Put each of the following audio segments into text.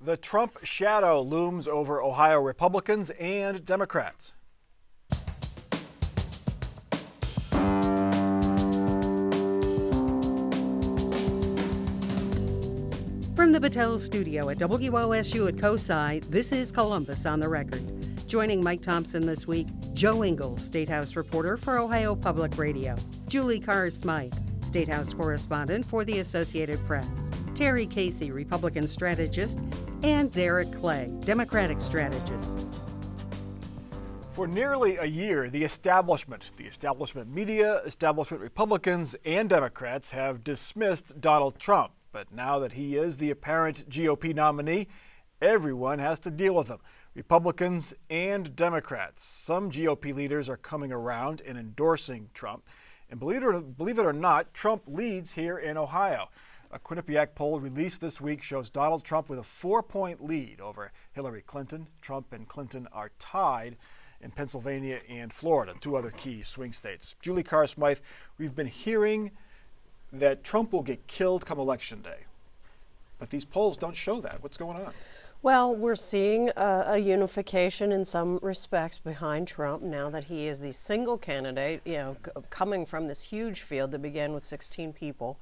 The Trump shadow looms over Ohio Republicans and Democrats. From the Battelle Studio at WOSU at COSI, this is Columbus on the Record. Joining Mike Thompson this week, Joe Ingles, State House reporter for Ohio Public Radio, Julie Carr-Smythe, State House correspondent for the Associated Press, Terry Casey, Republican strategist, and Derek Clay, Democratic strategist. For nearly a year, the establishment media, establishment Republicans, and Democrats have dismissed Donald Trump. But now that he is the apparent GOP nominee, everyone has to deal with him. Republicans and Democrats. Some GOP leaders are coming around and endorsing Trump. And believe it or not, Trump leads here in Ohio. A Quinnipiac poll released this week shows Donald Trump with a 4-point lead over Hillary Clinton. Trump and Clinton are tied in Pennsylvania and Florida, two other key swing states. Julie Carr-Smythe, we've been hearing that Trump will get killed come Election Day. But these polls don't show that. What's going on? Well, we're seeing a unification in some respects behind Trump now that he is the single candidate, coming from this huge field that began with 16 people.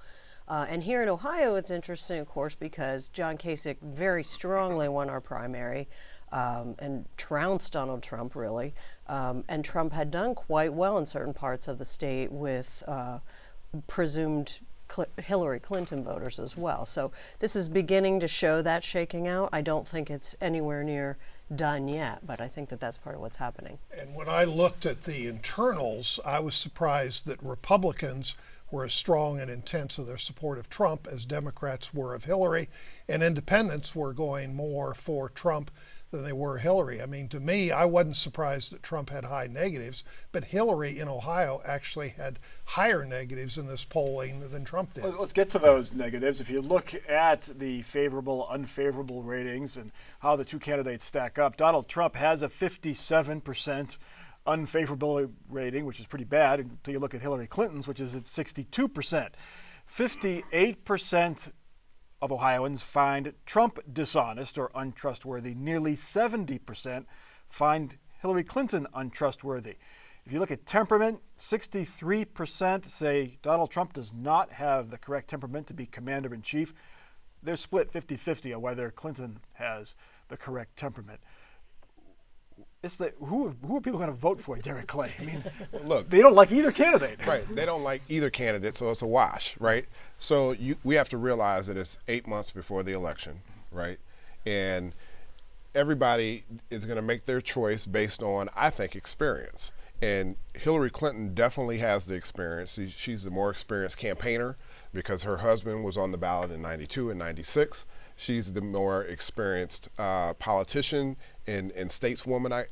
And here in Ohio, it's interesting, of course, because John Kasich very strongly won our primary and trounced Donald Trump, really. And Trump had done quite well in certain parts of the state with presumed Hillary Clinton voters as well. So this is beginning to show that shaking out. I don't think it's anywhere near done yet, but I think that that's part of what's happening. And when I looked at the internals, I was surprised that Republicans were as strong and intense in their support of Trump as Democrats were of Hillary, and independents were going more for Trump than they were Hillary. I mean, to me, I wasn't surprised that Trump had high negatives, but Hillary in Ohio actually had higher negatives in this polling than Trump did. Well, let's get to those negatives. If you look at the favorable, unfavorable ratings and how the two candidates stack up, Donald Trump has a 57% unfavorable rating, which is pretty bad until you look at Hillary Clinton's, which is at 62%. 58% of Ohioans find Trump dishonest or untrustworthy. Nearly 70% find Hillary Clinton untrustworthy. If you look at temperament, 63% say Donald Trump does not have the correct temperament to be commander-in-chief. They're split 50-50 on whether Clinton has the correct temperament. Who are people going to vote for, Derek Clay? I mean, look, they don't like either candidate. Right, they don't like either candidate, so it's a wash, right? So we have to realize that it's 8 months before the election, right? And everybody is going to make their choice based on, I think, experience. And Hillary Clinton definitely has the experience. She's the more experienced campaigner because her husband was on the ballot in 92 and 96. She's the more experienced politician and stateswoman.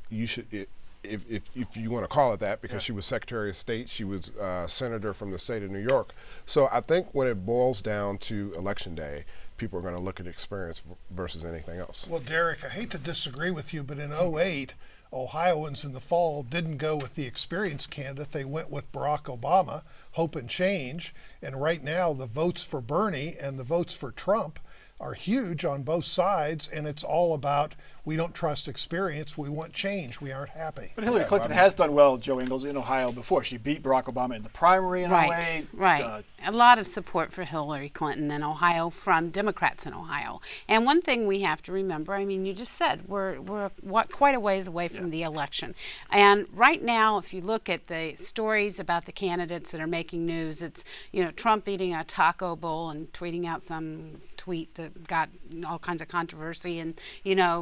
If you want to call it that, because she was Secretary of State, she was senator from the state of New York. So I think when it boils down to Election Day, people are going to look at experience versus anything else. Well, Derek, I hate to disagree with you, but in '08, Ohioans in the fall didn't go with the experienced candidate. They went with Barack Obama, hope and change. And right now, the votes for Bernie and the votes for Trump are huge on both sides, and it's all about we don't trust experience, we want change, we aren't happy. But Hillary Clinton has done well, Joe Ingles, in Ohio before. She beat Barack Obama in the primary in Right, 08. right. A lot of support for Hillary Clinton in Ohio from Democrats in Ohio. And one thing we have to remember, I mean, you just said we're quite a ways away from the election. And right now, if you look at the stories about the candidates that are making news, it's, Trump eating a taco bowl and tweeting out some tweet that got all kinds of controversy, and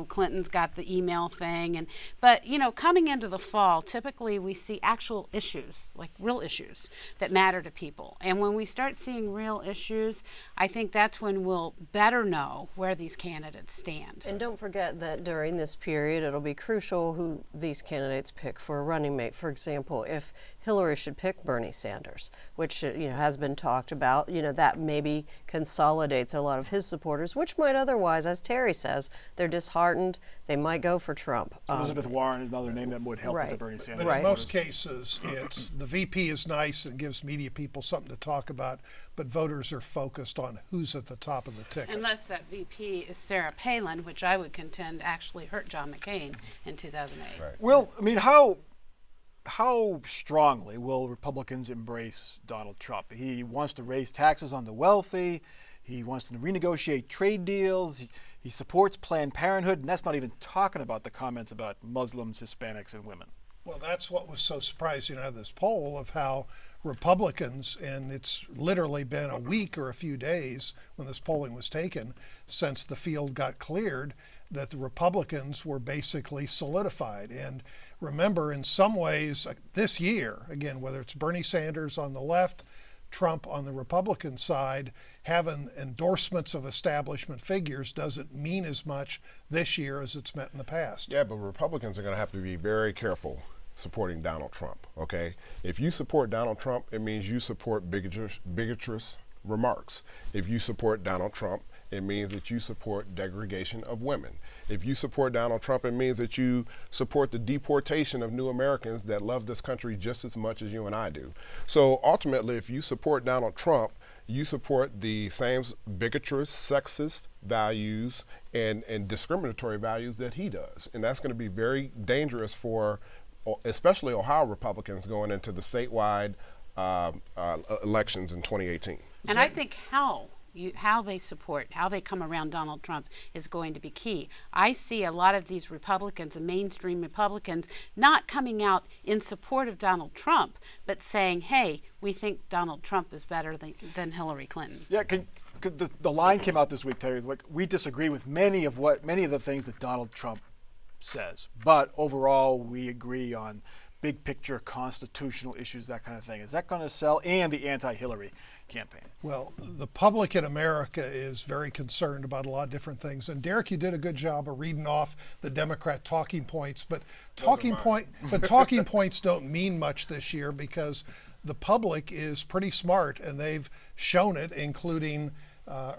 Clinton's got the email thing, but coming into the fall, typically we see actual issues, like real issues that matter to people. And when we start seeing real issues, I think that's when we'll better know where these candidates stand. And don't forget that during this period, it'll be crucial who these candidates pick for a running mate. For example, if Hillary should pick Bernie Sanders, which has been talked about, that maybe consolidates a lot of his supporters, which might otherwise, as Terry says, they're disheartened, they might go for Trump. Elizabeth Warren is another name that would help with the Right. Bernie Sanders. But in voters. most cases, it's the VP is nice and gives media people something to talk about, but voters are focused on who's at the top of the ticket. Unless that VP is Sarah Palin, which I would contend actually hurt John McCain in 2008. Right. Well, I mean, how strongly will Republicans embrace Donald Trump? He wants to raise taxes on the wealthy. He wants to renegotiate trade deals. He supports Planned Parenthood, and that's not even talking about the comments about Muslims, Hispanics, and women. Well, that's what was so surprising out of this poll of how Republicans, and it's literally been a week or a few days when this polling was taken since the field got cleared, that the Republicans were basically solidified. And remember, in some ways, this year, again, whether it's Bernie Sanders on the left, Trump on the Republican side, having endorsements of establishment figures doesn't mean as much this year as it's meant in the past. Yeah, but Republicans are going to have to be very careful supporting Donald Trump, okay? If you support Donald Trump, it means you support bigotrous remarks. If you support Donald Trump, it means that you support degradation of women. If you support Donald Trump, it means that you support the deportation of new Americans that love this country just as much as you and I do. So ultimately, if you support Donald Trump, you support the same bigotrous, sexist values and discriminatory values that he does. And that's going to be very dangerous for especially Ohio Republicans going into the statewide elections in 2018. And I think how they support, how they come around Donald Trump is going to be key. I see a lot of these Republicans, the mainstream Republicans, not coming out in support of Donald Trump, but saying, hey, we think Donald Trump is better than Hillary Clinton. Yeah, the line came out this week, Terry. Like, we disagree with many of the things that Donald Trump says, but overall we agree on big picture constitutional issues, that kind of thing. Is that going to sell? And the anti-Hillary campaign. Well, the public in America is very concerned about a lot of different things. And Derek, you did a good job of reading off the Democrat talking points, but talking points don't mean much this year because the public is pretty smart and they've shown it, including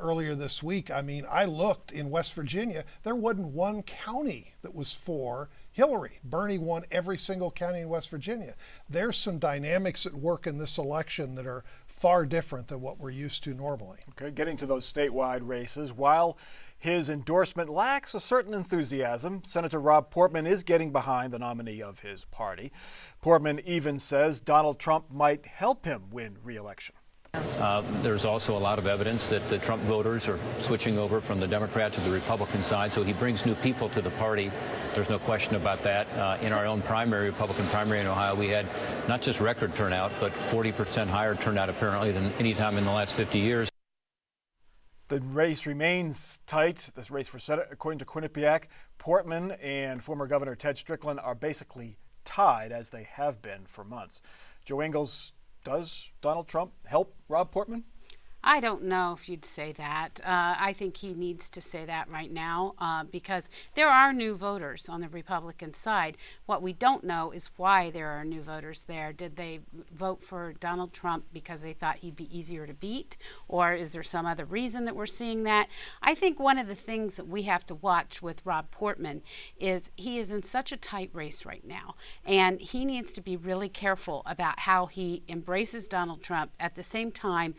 earlier this week. I mean, I looked in West Virginia, there wasn't one county that was for Hillary. Bernie won every single county in West Virginia. There's some dynamics at work in this election that are far different than what we're used to normally. Okay, getting to those statewide races, while his endorsement lacks a certain enthusiasm, Senator Rob Portman is getting behind the nominee of his party. Portman even says Donald Trump might help him win re-election. There's also a lot of evidence that the Trump voters are switching over from the Democrat to the Republican side, so he brings new people to the party. There's no question about that. In our own primary, Republican primary in Ohio, we had not just record turnout, but 40% higher turnout apparently than any time in the last 50 years. The race remains tight. This race for Senate, according to Quinnipiac, Portman and former Governor Ted Strickland are basically tied, as they have been for months. Joe Ingles, does Donald Trump help Rob Portman? I don't know if you'd say that. I think he needs to say that right now because there are new voters on the Republican side. What we don't know is why there are new voters there. Did they vote for Donald Trump because they thought he'd be easier to beat? Or is there some other reason that we're seeing that? I think one of the things that we have to watch with Rob Portman is he is in such a tight race right now. And he needs to be really careful about how he embraces Donald Trump at the same time,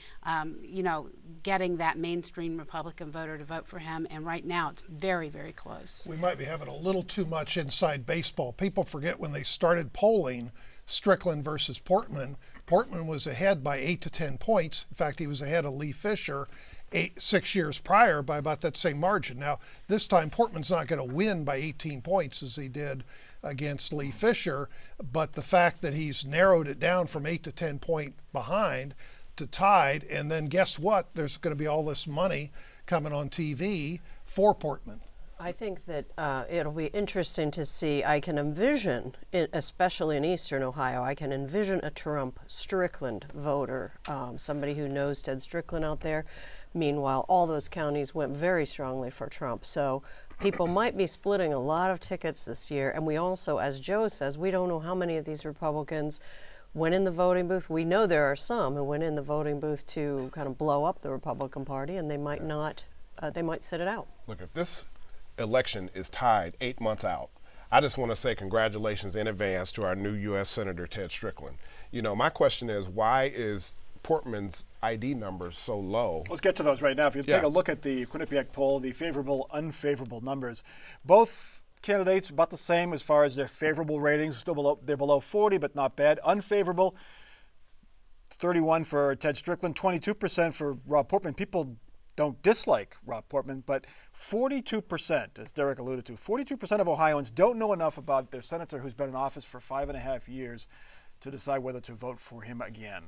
getting that mainstream Republican voter to vote for him. And right now it's very, very close. We might be having a little too much inside baseball. People forget when they started polling Strickland versus Portman. Portman was ahead by 8 to 10 points. In fact, he was ahead of Lee Fisher 6 years prior by about that same margin. Now, this time Portman's not going to win by 18 points as he did against Lee Fisher, but the fact that he's narrowed it down from 8 to 10 point behind to tied, and then guess what? There's going to be all this money coming on TV for Portman. I think that it'll be interesting to see. I can envision, especially in eastern Ohio, I can envision a Trump-Strickland voter, somebody who knows Ted Strickland out there. Meanwhile, all those counties went very strongly for Trump. So people might be splitting a lot of tickets this year. And we also, as Joe says, we don't know how many of these Republicans went in the voting booth. We know there are some who went in the voting booth to kind of blow up the Republican Party, and they might not they might sit it out. Look, if this election is tied 8 months out, I just want to say congratulations in advance to our new U.S. Senator Ted Strickland. You know, my question is, why is Portman's ID numbers so low? Let's get to those right now. If you take a look at the Quinnipiac poll, the favorable, unfavorable numbers, both candidates about the same as far as their favorable ratings. Still below, they're below 40, but not bad. Unfavorable, 31 for Ted Strickland, 22% for Rob Portman. People don't dislike Rob Portman, but 42%, as Derek alluded to, 42% of Ohioans don't know enough about their senator who's been in office for 5.5 years to decide whether to vote for him again.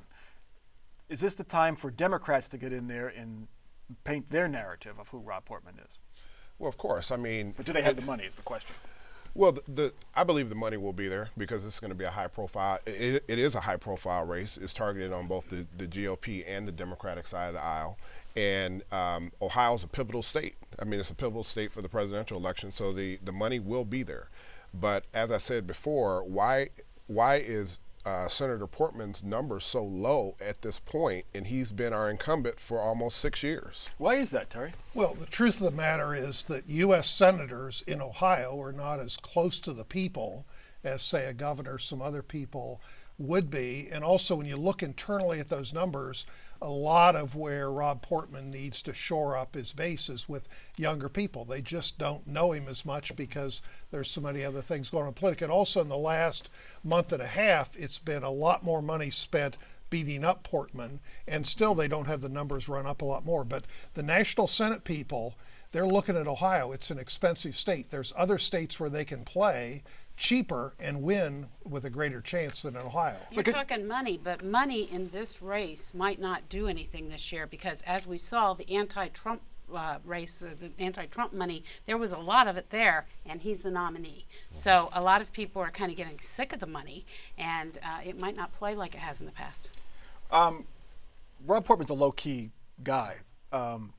Is this the time for Democrats to get in there and paint their narrative of who Rob Portman is? Well, of course. I mean, But do they have the money is the question. well, I believe the money will be there because it's going to be a high profile. It is a high profile race. It's targeted on both the GOP and the Democratic side of the aisle. And Ohio's a pivotal state. I mean, it's a pivotal state for the presidential election, so the money will be there. But as I said before, why is Senator Portman's number so low at this point, and he's been our incumbent for almost 6 years? Why is that, Terry? Well, the truth of the matter is that U.S. senators in Ohio are not as close to the people as, say, a governor, some other people would be. And also, when you look internally at those numbers, a lot of where Rob Portman needs to shore up his base is with younger people. They just don't know him as much because there's so many other things going on politically. And also, in the last month and a half, it's been a lot more money spent beating up Portman, and still they don't have the numbers run up a lot more. But the National Senate people, they're looking at Ohio. It's an expensive state. There's other states where they can play cheaper and win with a greater chance than in Ohio. You're talking money, but money in this race might not do anything this year because, as we saw, the anti-Trump race, the anti-Trump money, there was a lot of it there, and he's the nominee. So a lot of people are kind of getting sick of the money, and it might not play like it has in the past. Rob Portman's a low-key guy,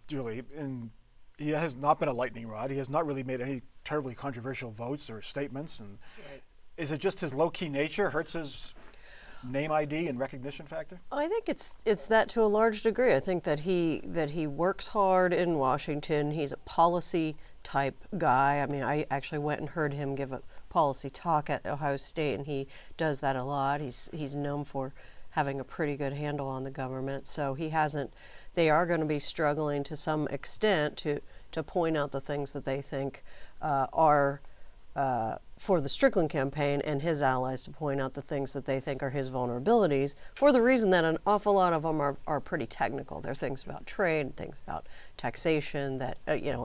Julie, and he has not been a lightning rod. He has not really made any terribly controversial votes or statements. And is it just his low-key nature hurts his name ID and recognition factor? I think it's that to a large degree. I think that he works hard in Washington. He's a policy type guy. I mean, I actually went and heard him give a policy talk at Ohio State, and he does that a lot. He's known for having a pretty good handle on the government. So they are going to be struggling to some extent to point out the things that they think are for the Strickland campaign, and his allies to point out the things that they think are his vulnerabilities, for the reason that an awful lot of them are pretty technical. They're things about trade, things about taxation that,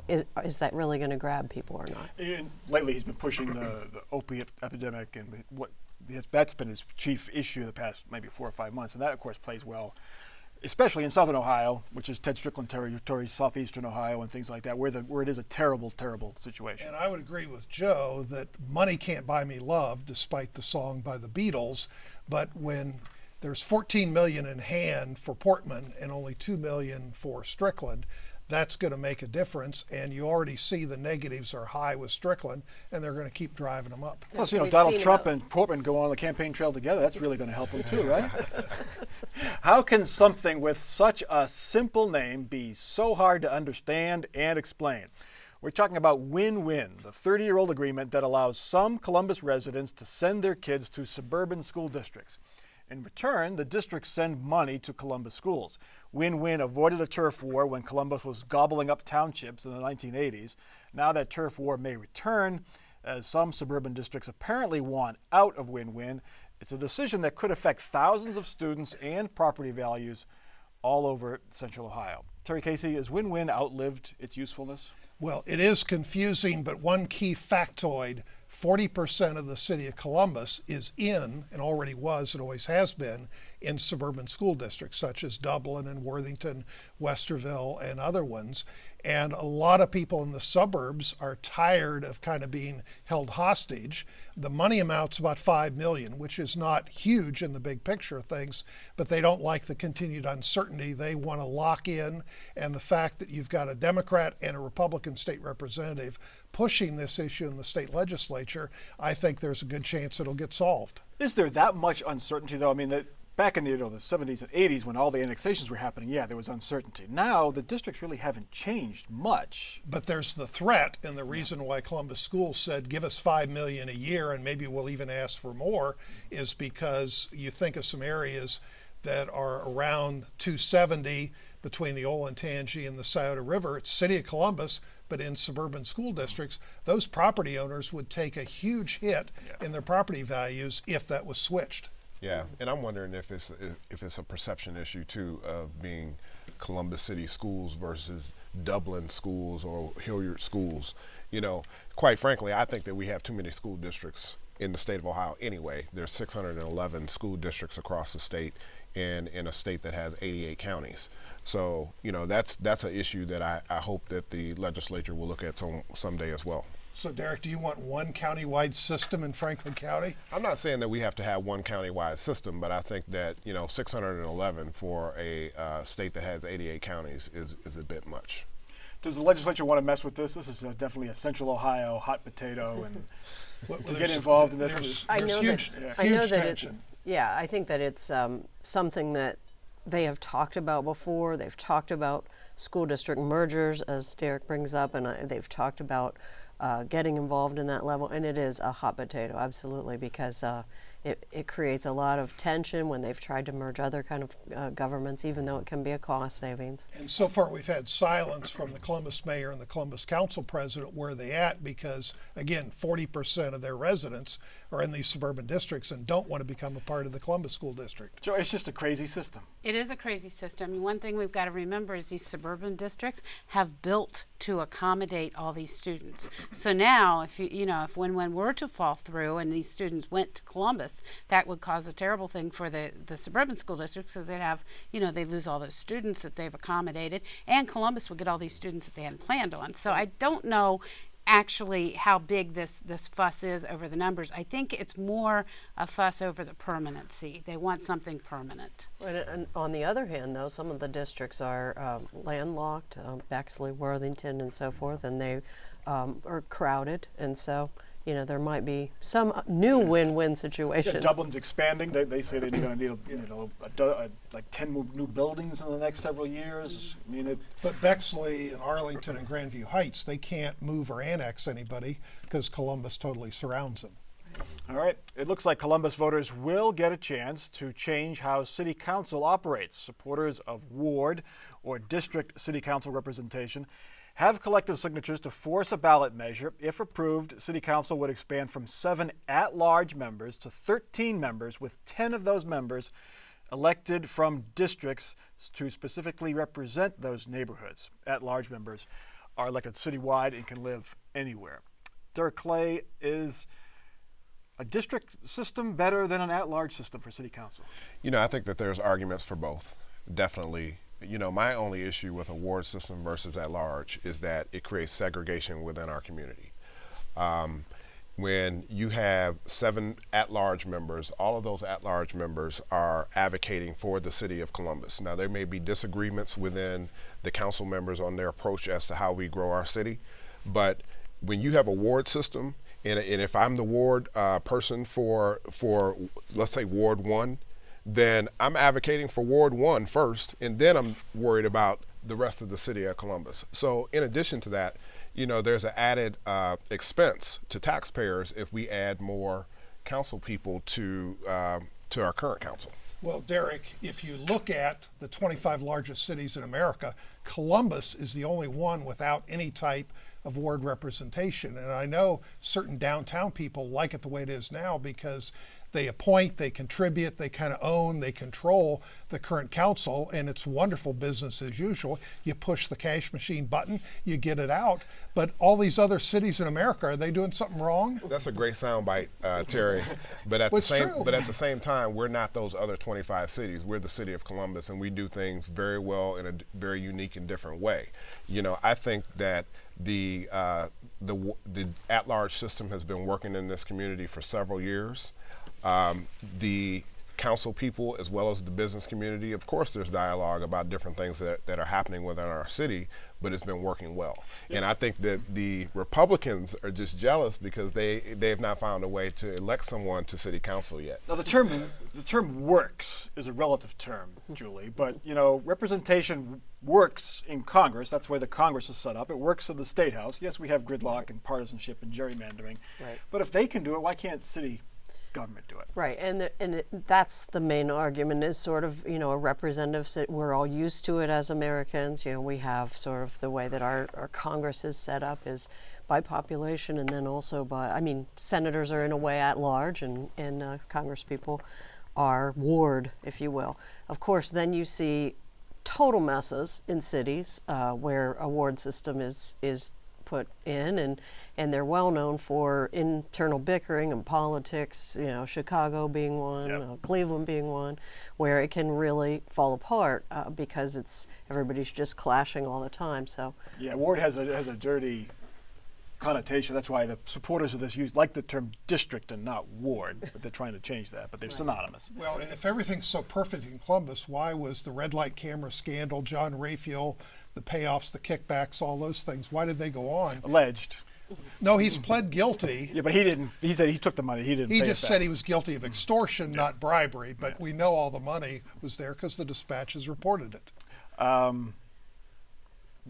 is that really going to grab people or not? And lately he's been pushing the opiate epidemic, and that's been his chief issue the past maybe 4 or 5 months. And that, of course, plays well, especially in southern Ohio, which is Ted Strickland territory, southeastern Ohio, and things like that, where it is a terrible, terrible situation. And I would agree with Joe that money can't buy me love, despite the song by the Beatles. But when there's $14 million in hand for Portman and only $2 million for Strickland, that's going to make a difference. And you already see the negatives are high with Strickland, and they're going to keep driving them up. Plus, Donald Trump and Portman go on the campaign trail together. That's really going to help him too, right? How can something with such a simple name be so hard to understand and explain? We're talking about Win-Win, the 30-year-old agreement that allows some Columbus residents to send their kids to suburban school districts. In return, the districts send money to Columbus schools. Win-Win avoided a turf war when Columbus was gobbling up townships in the 1980s. Now that turf war may return, as some suburban districts apparently want out of Win-Win. It's a decision that could affect thousands of students and property values all over Central Ohio. Terry Casey, has Win-Win outlived its usefulness? Well, it is confusing, but one key factoid, 40% of the city of Columbus is in, and already was and always has been, in suburban school districts such as Dublin and Worthington, Westerville, and other ones. And a lot of people in the suburbs are tired of kind of being held hostage. The money amount's about $5 million, which is not huge in the big picture of things, but they don't like the continued uncertainty. They want to lock in, and the fact that you've got a Democrat and a Republican state representative pushing this issue in the state legislature, I think there's a good chance it'll get solved. Is there that much uncertainty, though? I mean, back in the 70s and 80s when all the annexations were happening, yeah, there was uncertainty. Now the districts really haven't changed much. But there's the threat, and the reason why Columbus Schools said give us $5 million a year and maybe we'll even ask for more is because you think of some areas that are around 270 between the Olentangy and the Scioto River. It's City of Columbus, but in suburban school districts, those property owners would take a huge hit in their property values if that was switched. Yeah, and I'm wondering if it's a perception issue too of being Columbus City schools versus Dublin schools or Hilliard schools. You know, quite frankly, I think that we have too many school districts in the state of Ohio anyway. There's 611 school districts across the state, and in a state that has 88 counties. So, you know, that's an issue that I hope that the legislature will look at someday as well. So, Derek, do you want one countywide system in Franklin County? I'm not saying that we have to have one countywide system, but I think that, you know, 611 for a state that has 88 counties is a bit much. Does the legislature want to mess with this? This is definitely a Central Ohio hot potato, and to get involved in this. There's huge tension. I think that it's something that they have talked about before. They've talked about school district mergers, as Derek brings up, and they've talked about getting involved in that level, and it is a hot potato, absolutely, because it creates a lot of tension when they've tried to merge other kind of governments, even though it can be a cost savings. And so far we've had silence from the Columbus mayor and the Columbus council president. Where are they at? Because, again, 40% of their residents are in these suburban districts and don't want to become a part of the Columbus School District. Joe, it's just a crazy system. It is a crazy system. One thing we've got to remember is these suburban districts have built to accommodate all these students. So now, if when were to fall through and these students went to Columbus, that would cause a terrible thing for the suburban school districts, because they'd have, they lose all those students that they've accommodated, and Columbus would get all these students that they hadn't planned on. So I don't know actually how big this fuss is over the numbers. I think it's more a fuss over the permanency. They want something permanent. And on the other hand, though, some of the districts are landlocked, Bexley, Worthington, and so forth, and they are crowded, and so there might be some new win-win situation. Yeah, Dublin's expanding. They say they're going to need like 10 new buildings in the next several years. But Bexley and Arlington and Grandview Heights, they can't move or annex anybody because Columbus totally surrounds them. All right. It looks like Columbus voters will get a chance to change how city council operates. Supporters of ward or district city council representation have collected signatures to force a ballot measure. If approved, City Council would expand from 7 at-large members to 13 members, with 10 of those members elected from districts to specifically represent those neighborhoods. At-large members are elected citywide and can live anywhere. Derek Clay, is a district system better than an at-large system for City Council? I think that there's arguments for both, definitely. My only issue with a ward system versus at large is that it creates segregation within our community. When you have 7 at-large members, all of those at-large members are advocating for the city of Columbus. Now, there may be disagreements within the council members on their approach as to how we grow our city, but when you have a ward system, and if I'm the ward person for let's say Ward 1, then I'm advocating for Ward 1 first, and then I'm worried about the rest of the city of Columbus. So in addition to that, there's an added expense to taxpayers if we add more council people to our current council. Well, Derek, if you look at the 25 largest cities in America, Columbus is the only one without any type of ward representation. And I know certain downtown people like it the way it is now because they appoint, they contribute, they kind of own, they control the current council, and it's wonderful business as usual. You push the cash machine button, you get it out. But all these other cities in America, are they doing something wrong? That's a great soundbite, Terry. But at the same time, we're not those other 25 cities. We're the city of Columbus, and we do things very well in a very unique and different way. I think that the at-large system has been working in this community for several years. The council people as well as the business community. Of course, there's dialogue about different things that are happening within our city, but it's been working well. And I think that the Republicans are just jealous because they have not found a way to elect someone to city council yet. Now the term works is a relative term, Julie, but representation works in Congress. That's where the Congress is set up. It works in the State House. Yes, we have gridlock and partisanship and gerrymandering, Right. but if they can do it, why can't city government do it? Right, and that's the main argument is sort of, a representative, we're all used to it as Americans. We have sort of the way that our Congress is set up is by population and then also senators are in a way at large and Congress people are ward, if you will. Of course, then you see total messes in cities where a ward system is put in, and they're well known for internal bickering and politics, Chicago being one, Yep. Cleveland being one, where it can really fall apart because everybody's just clashing all the time. So Yeah, ward has a dirty connotation. That's why the supporters of this like the term district and not ward, but they're trying to change that, but they're synonymous. Well, and if everything's so perfect in Columbus, why was the red light camera scandal, John Raphael, the payoffs, the kickbacks, all those things, why did they go on? Alleged. No, he's pled guilty. Yeah, but he didn't. He said he took the money. He didn't. He pay just it said back. he was guilty of extortion, not bribery, but we know all the money was there because the dispatches reported it.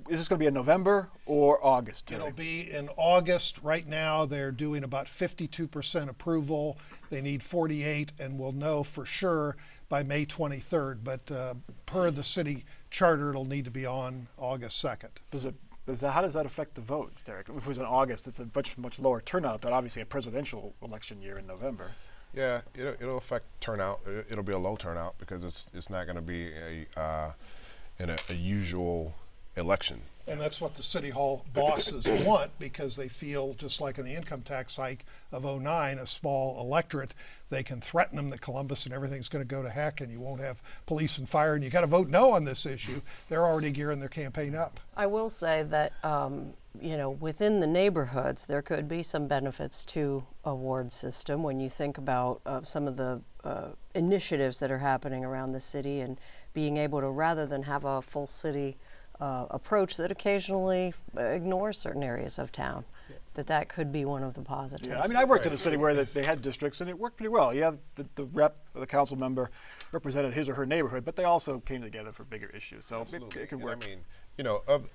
Is this going to be in November or August? Terry? It'll be in August. Right now, they're doing about 52% approval. They need 48, and we'll know for sure by May 23rd. But per the city charter, it'll need to be on August 2nd. How does that affect the vote, Derek? If it was in August, it's a much lower turnout than obviously a presidential election year in November. Yeah, it'll affect turnout. It'll be a low turnout because it's not going to be a usual election. And that's what the city hall bosses want because they feel, just like in the income tax hike of 09, a small electorate, they can threaten them that Columbus and everything's going to go to heck and you won't have police and fire and you got to vote no on this issue. They're already gearing their campaign up. I will say that, within the neighborhoods, there could be some benefits to a ward system when you think about some of the initiatives that are happening around the city and being able to, rather than have a full city approach that occasionally ignores certain areas of town, that could be one of the positives. Yeah, I mean, I worked in a city where they had districts and it worked pretty well. Yeah, the rep or the council member represented his or her neighborhood, but they also came together for bigger issues. So it can work. I mean,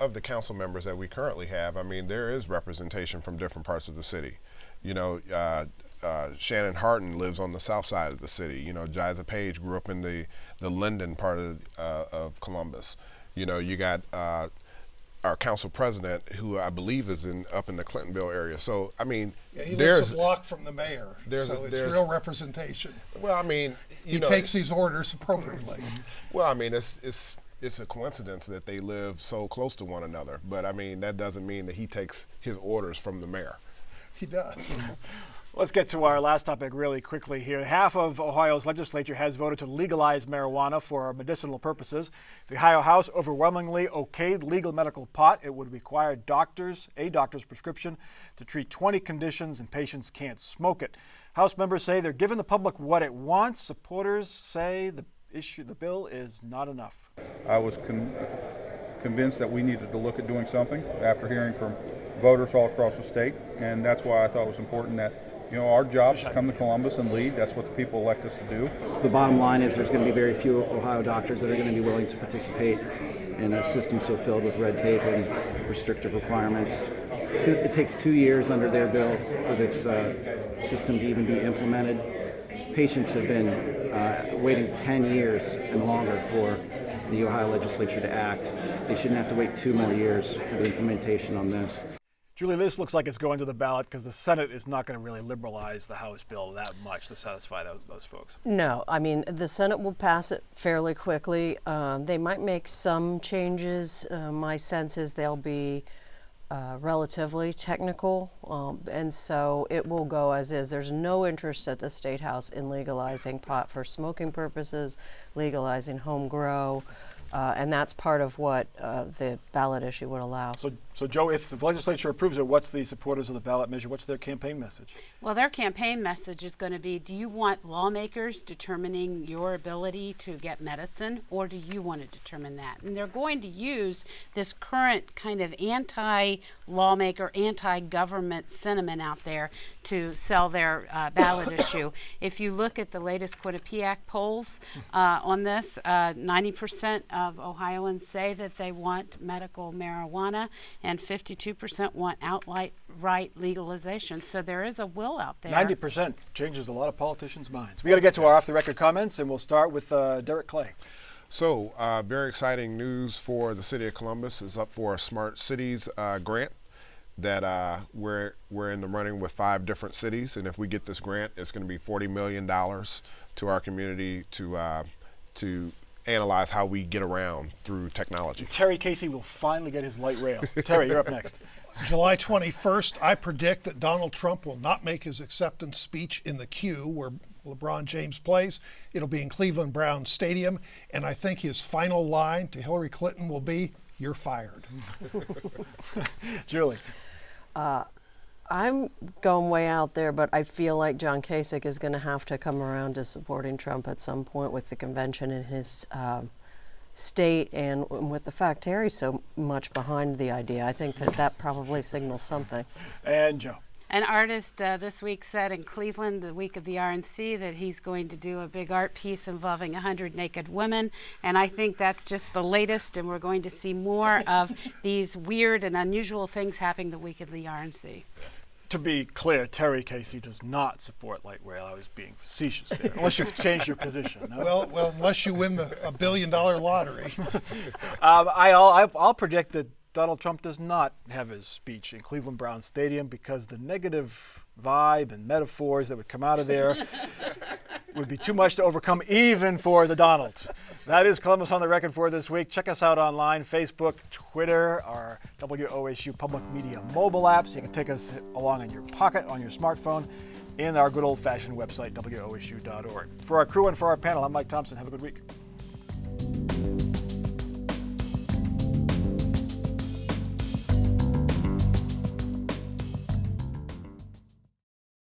of the council members that we currently have, I mean, there is representation from different parts of the city. Shannon Harton lives on the south side of the city. Jiza Page grew up in the Linden part of Columbus. You got our council president, who I believe is up in the Clintonville area. So, I mean, Yeah, he lives a block from the mayor, so it's real representation. Well, I mean, He takes these orders appropriately. Well, I mean, it's a coincidence that they live so close to one another. But I mean, that doesn't mean that he takes his orders from the mayor. He does. Let's get to our last topic really quickly here. Half of Ohio's legislature has voted to legalize marijuana for medicinal purposes. The Ohio House overwhelmingly okayed legal medical pot. It would require a doctor's prescription to treat 20 conditions, and patients can't smoke it. House members say they're giving the public what it wants. Supporters say the bill is not enough. I was convinced that we needed to look at doing something after hearing from voters all across the state, and that's why I thought it was important that our job is to come to Columbus and lead. That's what the people elect us to do. The bottom line is there's going to be very few Ohio doctors that are going to be willing to participate in a system so filled with red tape and restrictive requirements. It takes 2 years under their bill for this system to even be implemented. Patients have been waiting 10 years and longer for the Ohio legislature to act. They shouldn't have to wait 2 more years for the implementation on this. Julie, this looks like it's going to the ballot because the Senate is not going to really liberalize the House bill that much to satisfy those folks. No, I mean, the Senate will pass it fairly quickly. They might make some changes. My sense is they'll be relatively technical, and so it will go as is. There's no interest at the State House in legalizing pot for smoking purposes, legalizing home grow. And that's part of what the ballot issue would allow. So Joe, if the legislature approves it, what's the supporters of the ballot measure? What's their campaign message? Well, their campaign message is going to be, do you want lawmakers determining your ability to get medicine, or do you want to determine that? And they're going to use this current kind of anti-lawmaker, anti-government sentiment out there to sell their ballot issue. If you look at the latest Quinnipiac polls on this, 90% of Ohioans say that they want medical marijuana, and 52% want outright legalization. So there is a will out there. 90% changes a lot of politicians' minds. We got to get to our off-the-record comments, and we'll start with Derek Clay. So, very exciting news for the city of Columbus is up for a Smart Cities grant that we're in the running with 5 different cities, and if we get this grant, it's going to be $40 million to our community to analyze how we get around through technology. Terry Casey will finally get his light rail. Terry, you're up next. July 21st, I predict that Donald Trump will not make his acceptance speech in the Q where LeBron James plays. It'll be in Cleveland Browns Stadium, and I think his final line to Hillary Clinton will be, "You're fired." Julie. I'm going way out there, but I feel like John Kasich is going to have to come around to supporting Trump at some point with the convention in his state, and with the fact Terry's so much behind the idea. I think that probably signals something. And Joe. An artist this week said in Cleveland, the week of the RNC, that he's going to do a big art piece involving 100 naked women. And I think that's just the latest, and we're going to see more of these weird and unusual things happening the week of the RNC. To be clear, Terry Casey does not support light rail. I was being facetious there, unless you've changed your position. No? Well, unless you win the $1 billion lottery. I'll predict that Donald Trump does not have his speech in Cleveland Browns Stadium because the negative vibe and metaphors that would come out of there would be too much to overcome even for the Donald. That is Columbus on the Record for this week. Check us out online, Facebook, Twitter, our WOSU Public Media mobile apps. You can take us along in your pocket on your smartphone, and our good old-fashioned website, WOSU.org. For our crew and for our panel, I'm Mike Thompson. Have a good week.